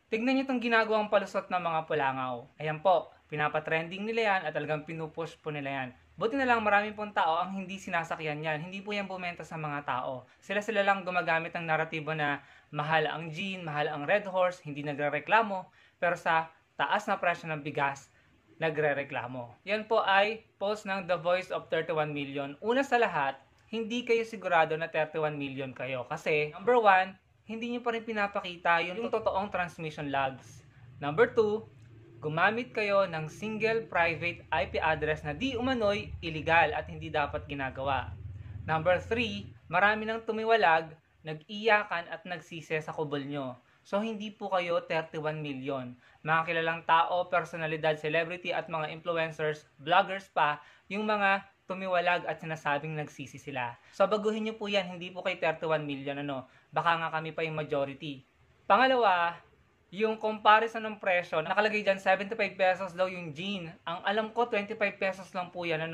Tignan nyo itong ginagawang palusot ng mga pulangaw. Ayan po, pinapatrending nila yan at talagang pinupush po nila yan. Buti na lang marami pong tao ang hindi sinasakyan yan. Hindi po yan bumenta sa mga tao. Sila-sila lang gumagamit ng naratibo na mahal ang jean, mahal ang red horse, hindi nagrereklamo. Pero sa taas na presyo ng bigas, nagrereklamo. Yan po ay post ng The Voice of 31 Million. Una sa lahat, hindi kayo sigurado na 31 million kayo. Kasi, number one, hindi nyo pa rin pinapakita yung totoong transmission logs. Number 2, gumamit kayo ng single private IP address na di umano'y illegal at hindi dapat ginagawa. Number 3, marami nang tumiwalag, nag-iyakan at nagsisi sa kubol nyo. So, hindi po kayo 31 million. Mga kilalang tao, personalidad, celebrity at mga influencers, vloggers pa, yung mga tumiwalag at sinasabing nagsisi sila. So, baguhin nyo po yan, hindi po kay 31 million, baka nga kami pa yung majority. Pangalawa, yung comparison ng presyo, nakalagay dyan 75 pesos daw yung jean. Ang alam ko, 25 pesos lang po yan,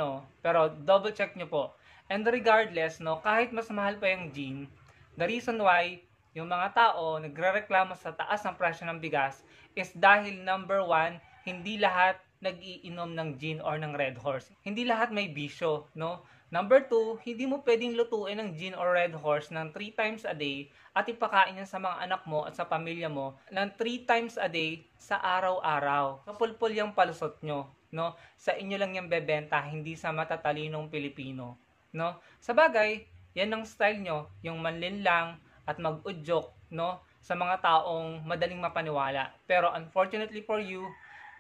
pero double check nyo po. And regardless, kahit mas mahal pa yung jean, the reason why yung mga tao nagrereklamo sa taas ng presyo ng bigas is dahil number 1, hindi lahat nag-iinom ng gin or ng Red Horse. Hindi lahat may bisyo, Number 2, hindi mo pwedeng lutuin ng gin or Red Horse ng 3 times a day at ipakain yan sa mga anak mo at sa pamilya mo ng 3 times a day sa araw-araw. Kapulpul yung palusot nyo, Sa inyo lang yung bebenta, hindi sa matatalinong Pilipino, Sa bagay, yan ang style nyo, yung manlinlang at mag-udyok, sa mga taong madaling mapaniwala. Pero unfortunately for you,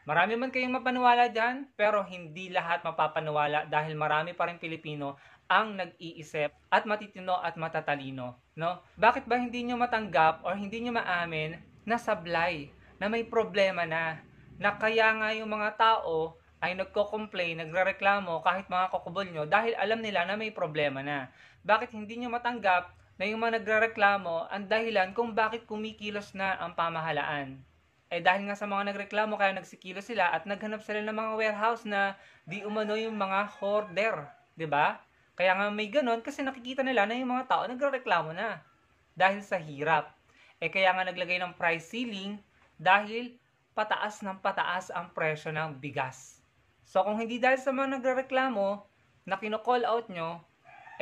marami man kayong mapaniwala dyan, pero hindi lahat mapapaniwala dahil marami pa rin Pilipino ang nag-iisip at matitino at matatalino. Bakit ba hindi nyo matanggap or hindi nyo maamin na sablay, na may problema na kaya nga yung mga tao ay nagko-complain, nagrereklamo kahit mga kakubol nyo dahil alam nila na may problema na. Bakit hindi nyo matanggap na yung mga nagrereklamo ang dahilan kung bakit kumikilos na ang pamahalaan? Dahil nga sa mga nagreklamo kaya nagsikilo sila at naghanap sila ng mga warehouse na di umano yung mga hoarder, 'di ba? Kaya nga may ganon kasi nakikita nila na yung mga tao nagrereklamo na dahil sa hirap. Kaya nga naglagay ng price ceiling dahil pataas ng pataas ang presyo ng bigas. So kung hindi dahil sa mga nagrereklamo na kino-call out nyo,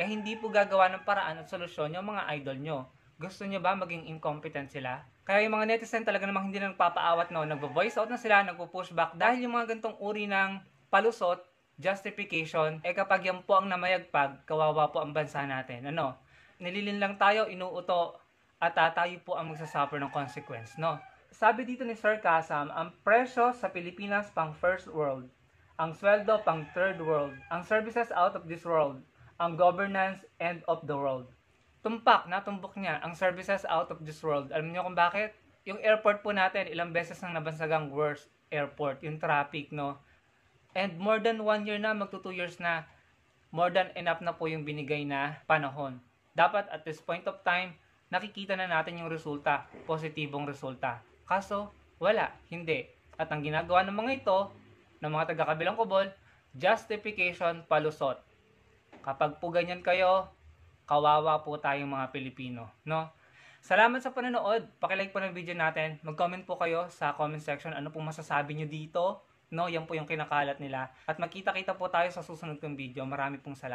hindi po gagawa ng paraan at solusyon yung mga idol nyo. Gusto nyo ba maging incompetent sila? Kaya yung mga netizen talaga namang hindi na nagpapaawat, nagvo-voice out na sila, nagpo-push back dahil yung mga gantong uri ng palusot, justification, kapag yan po ang namayagpag, kawawa po ang bansa natin. Nililin lang tayo, inuuto, at tayo po ang magsasuffer ng consequence, Sabi dito ni Sir Kasam, ang presyo sa Pilipinas pang first world, ang sweldo pang third world, ang services out of this world, ang governance end of the world. Tumpak, natumbok niya ang services out of this world. Alam niyo kung bakit? Yung airport po natin, ilang beses nang nabansagang worst airport, yung traffic, And more than 1 year na, magto 2 years na, more than enough na po yung binigay na panahon. Dapat at this point of time, nakikita na natin yung resulta, positibong resulta. Kaso, wala, hindi. At ang ginagawa ng mga ito, ng mga taga-kabilang kubol, justification, palusot. Kapag po ganyan kayo, kawawa po tayong mga Pilipino, Salamat sa panonood. Paki-like po ng video natin. Mag-comment po kayo sa comment section ano pong masasabi nyo dito, Yan po yung kinakalat nila. At magkita-kita po tayo sa susunod kong video. Marami pong salamat.